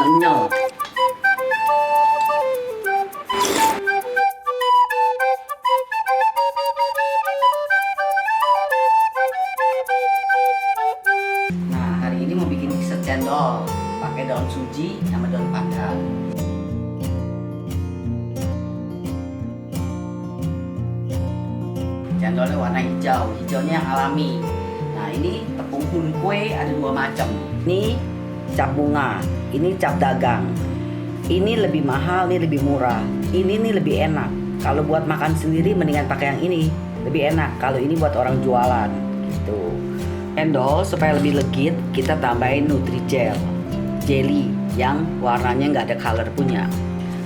nyel-nyel. Nah, hari ini mau bikin mixer cendol pakai daun suji sama daun pandan. Cendolnya warna hijau, hijaunya yang alami. Nah, ini tepung kue ada 2 macam. Ini cap bunga, ini cap dagang. Ini lebih mahal, ini lebih murah. Ini nih lebih enak. Kalau buat makan sendiri mendingan pakai yang ini, lebih enak. Kalau ini buat orang jualan gitu. Cendol supaya lebih legit, kita tambahin Nutrijel jelly yang warnanya nggak ada color punya.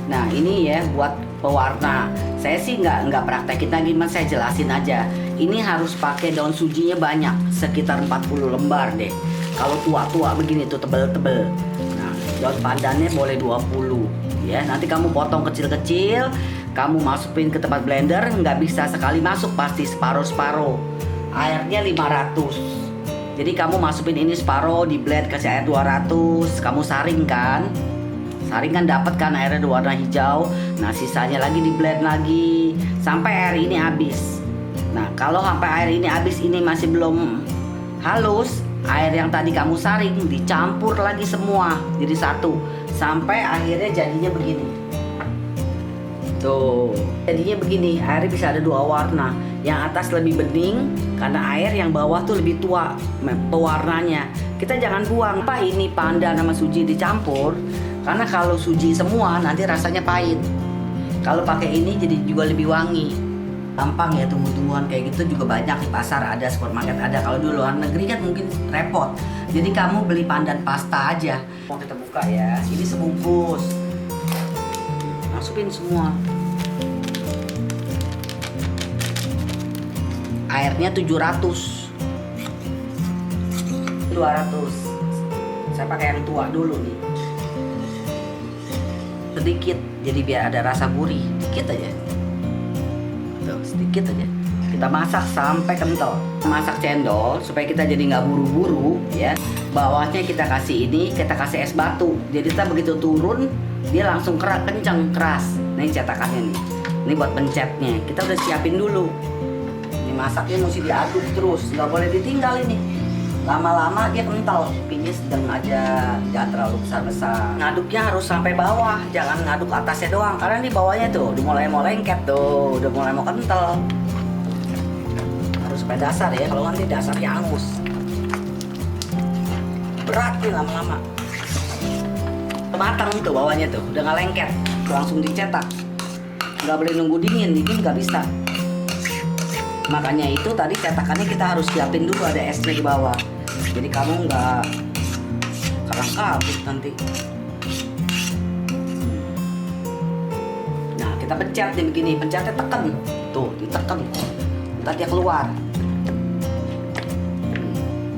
Nah, ini ya buat pewarna. Saya sih nggak praktekin lagi, mas saya jelasin aja. Ini harus pakai daun sujinya banyak, sekitar 40 lembar deh. Kalau tua-tua begini tuh tebel-tebel. Nah, daun pandannya boleh 20 ya. Nanti kamu potong kecil-kecil, kamu masukin ke tempat blender, nggak bisa sekali masuk, pasti separuh-separuh. Airnya 500. Jadi kamu masukin ini separuh, di blend kasih air 200, kamu saring kan? Saring kan dapat kan airnya warna hijau. Nah, sisanya lagi di blend lagi sampai air ini habis. Nah, kalau sampai air ini habis, ini masih belum halus, air yang tadi kamu saring dicampur lagi semua jadi satu sampai akhirnya jadinya begini. Tuh, jadinya begini, airnya bisa ada 2 warna. Yang atas lebih bening karena air, yang bawah tuh lebih tua pewarnanya. Kita jangan buang apa ini pandan sama suji dicampur, karena kalau suji semua nanti rasanya pahit. Kalau pakai ini jadi juga lebih wangi. Gampang ya, tumbuh-tumbuhan kayak gitu juga banyak di pasar, ada, supermarket ada. Kalau di luar negeri kan mungkin repot. Jadi kamu beli pandan pasta aja. Mau kita buka ya. Ini sebungkus. Masukin semua. Airnya 700. 200. Saya pakai yang tua dulu nih. Sedikit, jadi biar ada rasa gurih, dikit aja. Tuh, sedikit aja. Kita masak sampai kental. Masak cendol supaya kita jadi nggak buru-buru ya. Bawahnya kita kasih ini, kita kasih es batu. Jadi kita begitu turun, dia langsung kencang, keras. Ini cetakannya nih. Ini buat pencetnya. Kita udah siapin dulu. Ini masaknya mesti diaduk terus, nggak boleh ditinggal ini. Lama-lama dia kental. Ini sedang aja, jangan terlalu besar-besar. Ngaduknya harus sampai bawah, jangan ngaduk atasnya doang. Karena di bawahnya tuh udah mulai mau lengket tuh, udah mulai mau kental. Harus sampai dasar ya, kalau nanti dasarnya angus. Berat nih lama-lama. Matang tuh bawahnya tuh, udah nggak lengket, langsung dicetak. Nggak boleh nunggu dingin nggak bisa. Makanya itu tadi cetakannya kita harus siapin dulu, ada esnya di bawah. Jadi kamu nggak kabut nanti. Nah, kita pencet nih begini, pencetnya tekan. Tuh, ditekan. Ntar dia keluar.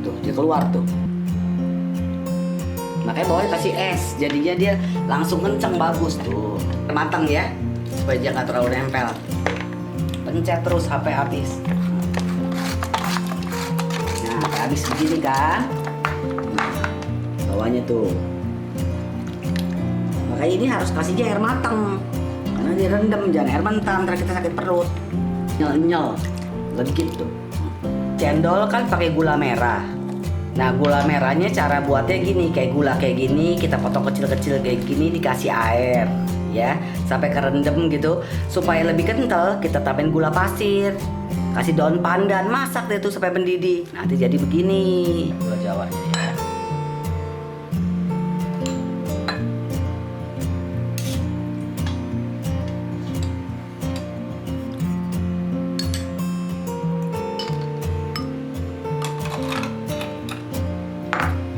Tuh, dia keluar tuh. Makanya bawahnya kasih es, jadinya dia langsung kenceng, bagus tuh. Matang ya, supaya dia nggak terlalu nempel. Pencet terus sampai habis. Nah, sampai habis begini kan. Nah, bawahnya tuh. Makanya ini harus kasihnya air matang. Karena direndam, jangan air mentah, ntar kita sakit perut. Nyel-nyel, legit tuh. Cendol kan pakai gula merah. Nah, gula merahnya cara buatnya gini, kayak gula kayak gini, kita potong kecil-kecil kayak gini, dikasih air ya, sampai kerendam gitu. Supaya lebih kental, kita tambahin gula pasir, kasih daun pandan, masak deh tuh sampai mendidih. Nanti jadi begini gula Jawanya ya.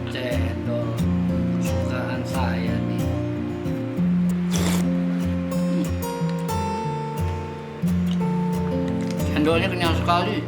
Cendol kesukaan saya nih. Cendolnya kenyal sekali.